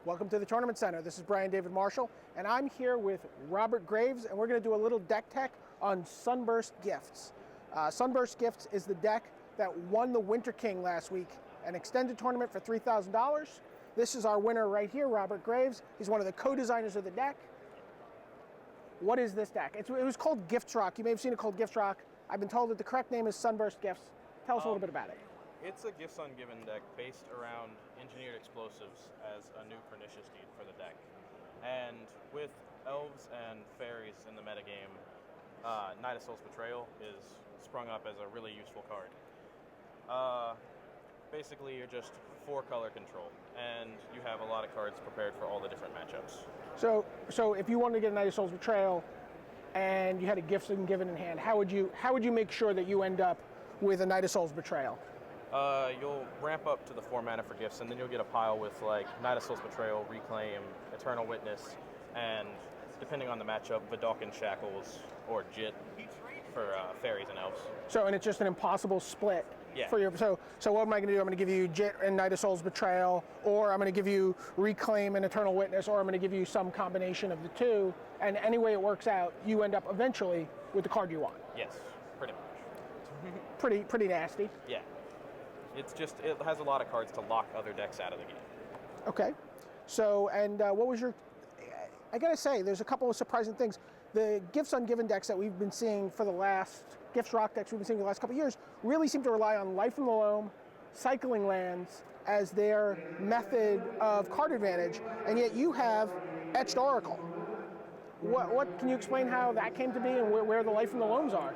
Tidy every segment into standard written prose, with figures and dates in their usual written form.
Welcome to the Tournament Center. This is Brian David Marshall, and I'm here with Robert Graves, and we're going to do a little deck tech on Sunburst Gifts. Sunburst Gifts is the deck that won the Winter King last week, an extended tournament for $3,000. This is our winner right here, Robert Graves. He's one of the co-designers of the deck. What is this deck? It was called Gifts Rock. You may have seen it called Gifts Rock. I've been told that the correct name is Sunburst Gifts. Tell us a little bit about it. It's a Gifts Ungiven deck based around engineered explosives as a new pernicious deed for the deck. And with elves and fairies in the metagame, Knight of Soul's Betrayal is sprung up as a really useful card. Basically, you're just 4-color control, and you have a lot of cards prepared for all the different matchups. So if you wanted to get a Knight of Soul's Betrayal and you had a Gifts Ungiven in hand, how would you make sure that you end up with a Knight of Soul's Betrayal? You'll ramp up to the 4 mana for gifts, and then you'll get a pile with like Knight of Soul's Betrayal, Reclaim, Eternal Witness, and depending on the matchup, Vidalcan Shackles or Jit for fairies and elves. And it's just an impossible split. Yeah. For your so what am I going to do? I'm going to give you Jit and Knight of Soul's Betrayal, or I'm going to give you Reclaim and Eternal Witness, or I'm going to give you some combination of the two. And any way it works out, you end up eventually with the card you want. Yes, pretty much. Pretty nasty. Yeah. It has a lot of cards to lock other decks out of the game. Okay. So, and what was your... I got to say, there's a couple of surprising things. The Gifts Ungiven decks that we've been seeing for the last... Gifts Rock decks we've been seeing the last couple of years really seem to rely on Life from the Loam, cycling lands as their method of card advantage, and yet you have Etched Oracle. What can you explain how that came to be and where the Life from the Loams are?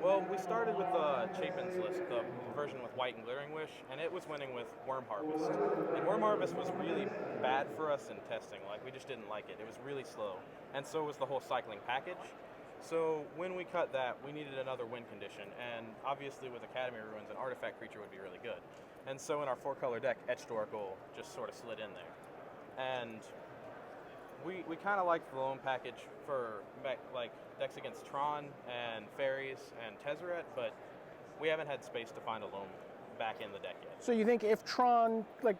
Well, we started with Chapin's list, the version with White and Glittering Wish, and it was winning with Worm Harvest. And Worm Harvest was really bad for us in testing. Like, we just didn't like it. It was really slow. And so was the whole cycling package. So when we cut that, we needed another win condition. And obviously with Academy Ruins, an artifact creature would be really good. And so in our 4-color deck, Etched Oracle just sort of slid in there. And we kind of liked the loan package for like decks against Tron and Fairies and Tezzeret, but we haven't had space to find a loan back in the deck yet. So you think if Tron, like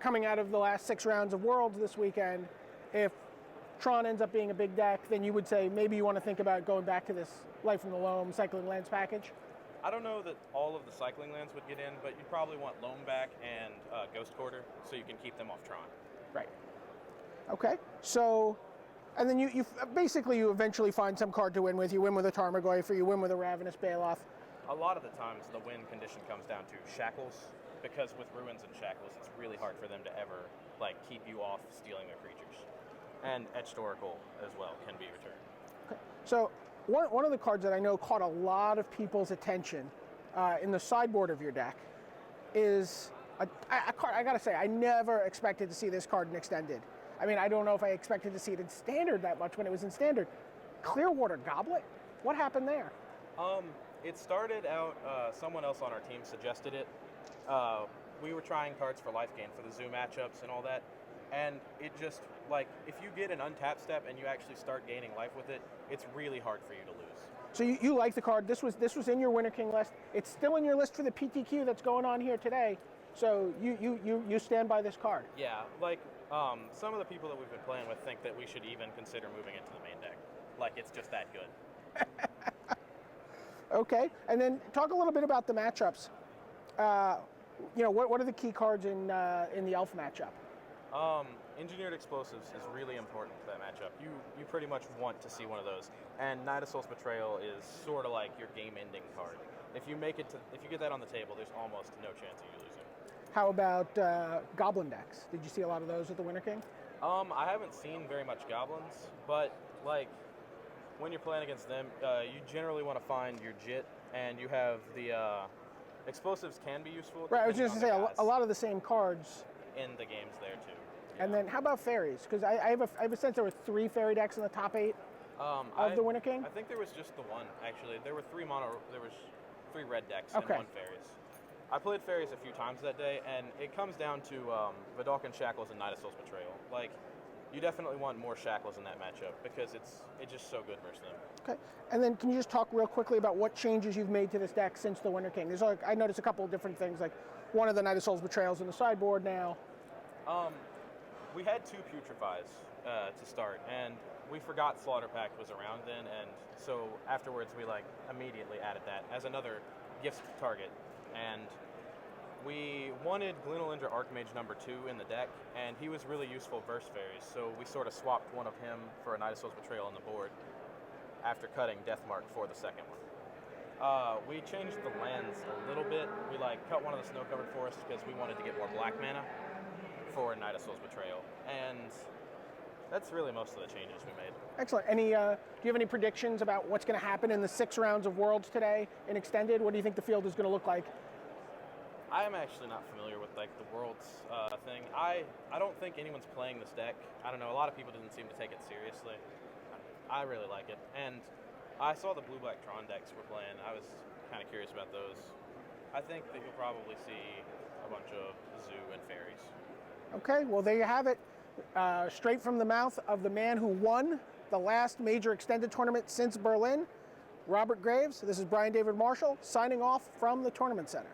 coming out of the last 6 rounds of Worlds this weekend, if Tron ends up being a big deck, then you would say maybe you want to think about going back to this Life from the Loam cycling lands package? I don't know that all of the cycling lands would get in, but you'd probably want Loam back and Ghost Quarter so you can keep them off Tron. Right. Okay, so, and then you basically you eventually find some card to win with. You win with a Tarmogoyf, or you win with a Ravenous Baloth. A lot of the times the win condition comes down to Shackles, because with Ruins and Shackles, it's really hard for them to ever like keep you off stealing their creatures. And Etched Oracle as well can be returned. Okay, so one of the cards that I know caught a lot of people's attention in the sideboard of your deck is a card. I gotta say, I never expected to see this card in Extended. I mean, I don't know if I expected to see it in Standard that much when it was in Standard. Clearwater Goblet? What happened there? It started out, someone else on our team suggested it. We were trying cards for life gain for the zoo matchups and all that. And it just, like, if you get an untapped step and you actually start gaining life with it, it's really hard for you to lose. So you like the card. This was in your Winter King list. It's still in your list for the PTQ that's going on here today. So you stand by this card. Yeah, like, some of the people that we've been playing with think that we should even consider moving it to the main deck. Like, it's just that good. Okay, and then talk a little bit about the matchups. What are the key cards in the Elf matchup? Engineered Explosives is really important for that matchup. You pretty much want to see one of those. And Knight of Soul's Betrayal is sort of like your game-ending card. If you get that on the table, there's almost no chance of you losing. How about Goblin decks? Did you see a lot of those at the Winter King? I haven't seen very much Goblins, but like when you're playing against them, you generally want to find your Jit, and you have the Explosives can be useful. Right, I was just going to say a lot of the same cards in the games there too. Yeah. And then how about Fairies? Because I have a sense there were 3 Fairy decks in the top 8 of the Winter King. I think there was just the one actually. There were 3 red decks and 1 Fairies. I played Fairies a few times that day, and it comes down to Vidalcan Shackles and Knight of Soul's Betrayal. Like, you definitely want more Shackles in that matchup because it's just so good versus them. Okay, and then can you just talk real quickly about what changes you've made to this deck since the Winter King? I noticed a couple of different things, like one of the Knight of Soul's Betrayals in the sideboard now. We had 2 Putrefies to start, and we forgot Slaughter Pact was around then, and so afterwards we immediately added that as another gift target. And we wanted Glenolindra Archmage number 2 in the deck, and he was really useful verse fairies, so we sort of swapped one of him for a Knight of Soul's Betrayal on the board after cutting Deathmark for the second one. We changed the lands a little bit. We cut one of the snow-covered forests because we wanted to get more black mana for Knight of Soul's Betrayal, and that's really most of the changes we made. Excellent. Do you have any predictions about what's going to happen in the 6 rounds of Worlds today in Extended? What do you think the field is going to look like? I am actually not familiar with the Worlds thing. I don't think anyone's playing this deck. I don't know. A lot of people didn't seem to take it seriously. I really like it, and I saw the blue-black Tron decks were playing. I was kind of curious about those. I think that you'll probably see a bunch of Zoo and Fairies. Okay, well there you have it. Straight from the mouth of the man who won the last major extended tournament since Berlin, Robert Graves. This is Brian David Marshall signing off from the Tournament Center.